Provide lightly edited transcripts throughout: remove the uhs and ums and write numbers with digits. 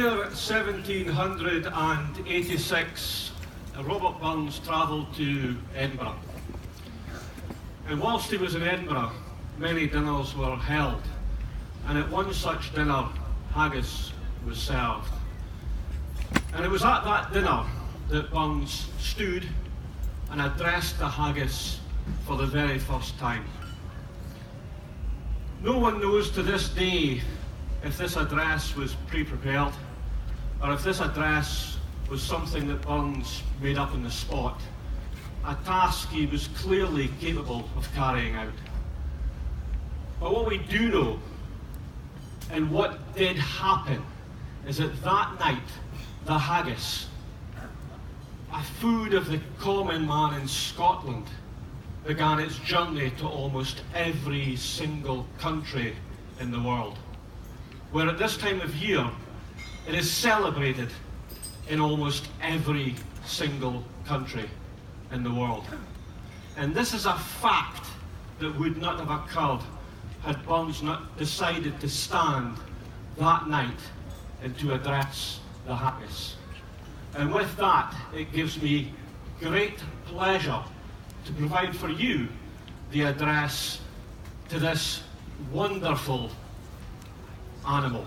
year 1786, Robert Burns travelled to Edinburgh. And whilst he was in Edinburgh, many dinners were held. And at one such dinner, haggis was served. And it was at that dinner that Burns stood and addressed the haggis for the very first time. No one knows to this day if this address was pre-prepared or if this address was something that Burns made up on the spot, a task he was clearly capable of carrying out. But what we do know, and what did happen, is that that night, the haggis, a food of the common man in Scotland, began its journey to almost every single country in the world, where at this time of year it is celebrated in almost every single country in the world. And this is a fact that would not have occurred had Burns not decided to stand that night and to address the haggis. And with that, it gives me great pleasure to provide for you the address to this wonderful animal.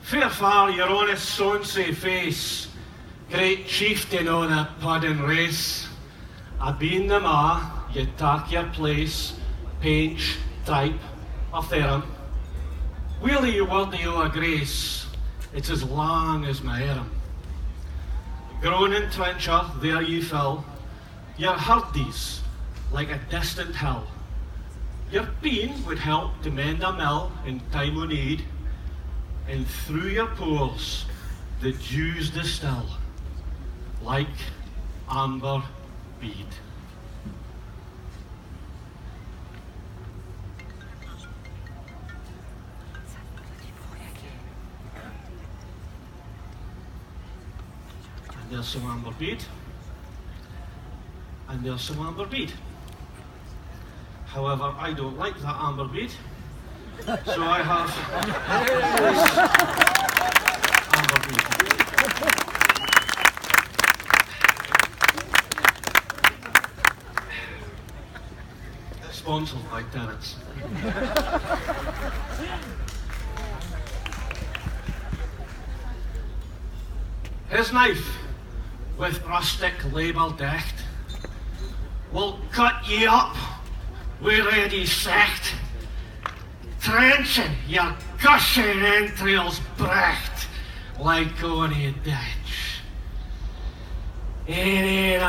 Fair far, your honest sonsy face, great chieftain on a pudding race. A been the ma, you tak your place, painch, tripe, a therum. Wheelie you worthy o' a grace, it's as long as my arm. Grown in trencher, there you fill, your hardies like a distant hill. Your bean would help to mend a mill in time o' need, and through your pores the dews distill like amber bead. And there's some amber bead, and there's some amber bead. However, I don't like that amber bead, so I have this amber bead. Sponsored by tenants. His knife, with rustic labour decked, will cut ye up wi' ready sect, trenching your gushing entrails brecht like ony ditch. In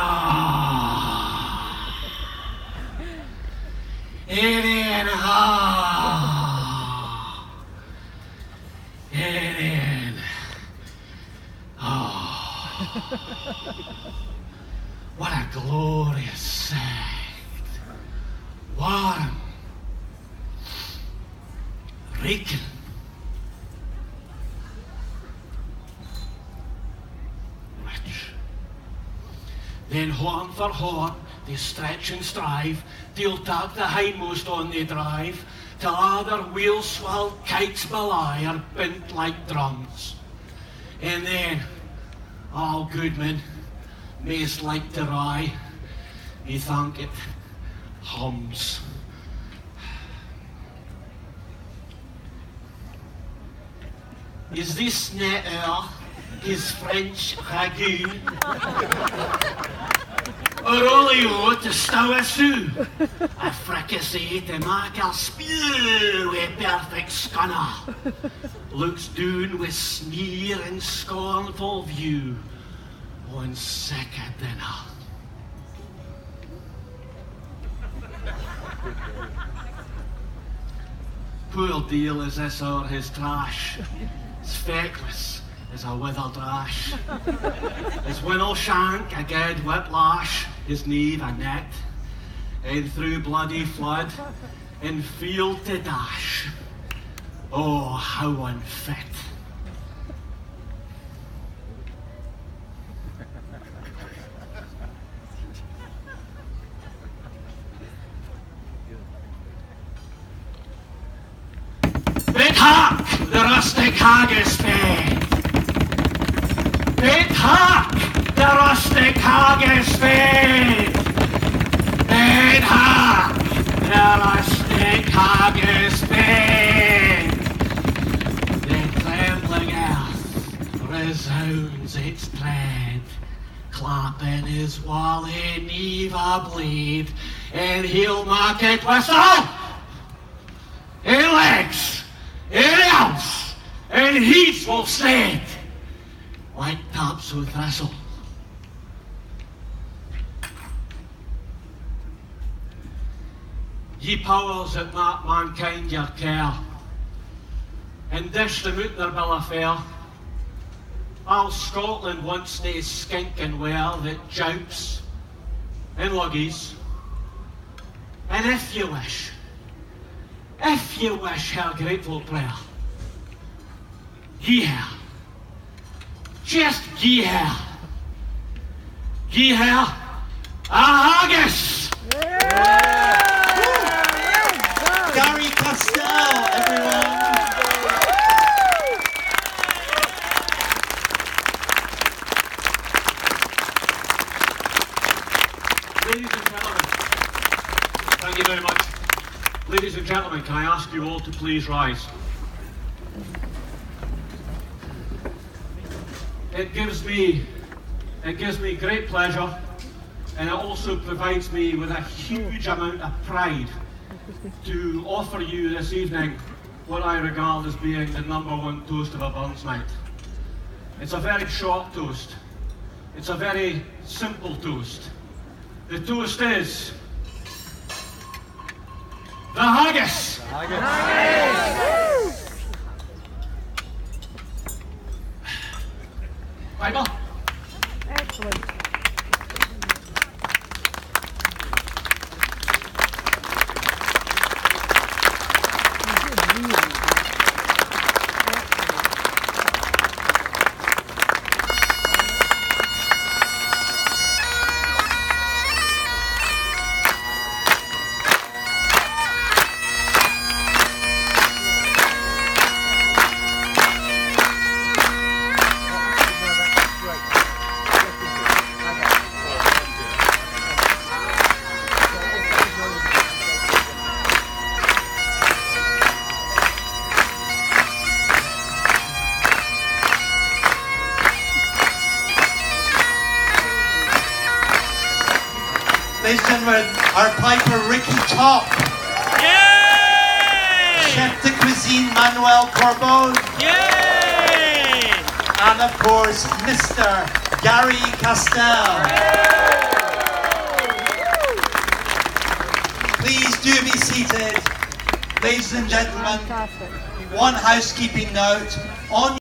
what a glorious sight. Warm, reeking, rich. Then horn for horn, they stretch and strive, they'll tag the hindmost on they drive, till other wheels swell kites belie are bent like drums. And then, all goodman, mayst like to rye, me think it hums. Is this net his French ragout? Or olio to stow a sou? A fricassee to make a spew wi' perfect scunner. Looks down with sneer and scornful view on sick a dinner. Poor deal is this o'er his trash, as feckless as a withered ash. His winnel shank a ged whiplash, his knee a net, and through bloody flood, in field to dash. Oh, how unfit. haggis fed. Bid hark, the rustic haggis fed. Bid hark, the rustic haggis fed. The trembling earth resounds its tread, clapping his wally neva blade, and he'll mark it whistle, in legs, in elves, and heats will stead, like taps with thistle. Ye powers that mark mankind your care, and dish them out their bill of fare, all Scotland wants nae skinking ware that joups and luggies. And if you wish her grateful prayer, gie her, just gie her a haggis! Gary Castell, everyone! Ladies and gentlemen, thank you very much. Ladies and gentlemen, can I ask you all to please rise? It gives me great pleasure, and it also provides me with a huge amount of pride to offer you this evening what I regard as being the #1 toast of a Burns night. It's a very short toast. It's a very simple toast. The toast is the haggis! Bible? Excellent. Ladies and gentlemen, our piper Ricky Top. Yay! Chef de cuisine Manuel Corbon. Yay! And of course, Mr. Gary Castell. Please do be seated. Ladies and gentlemen, Fantastic. one housekeeping note. On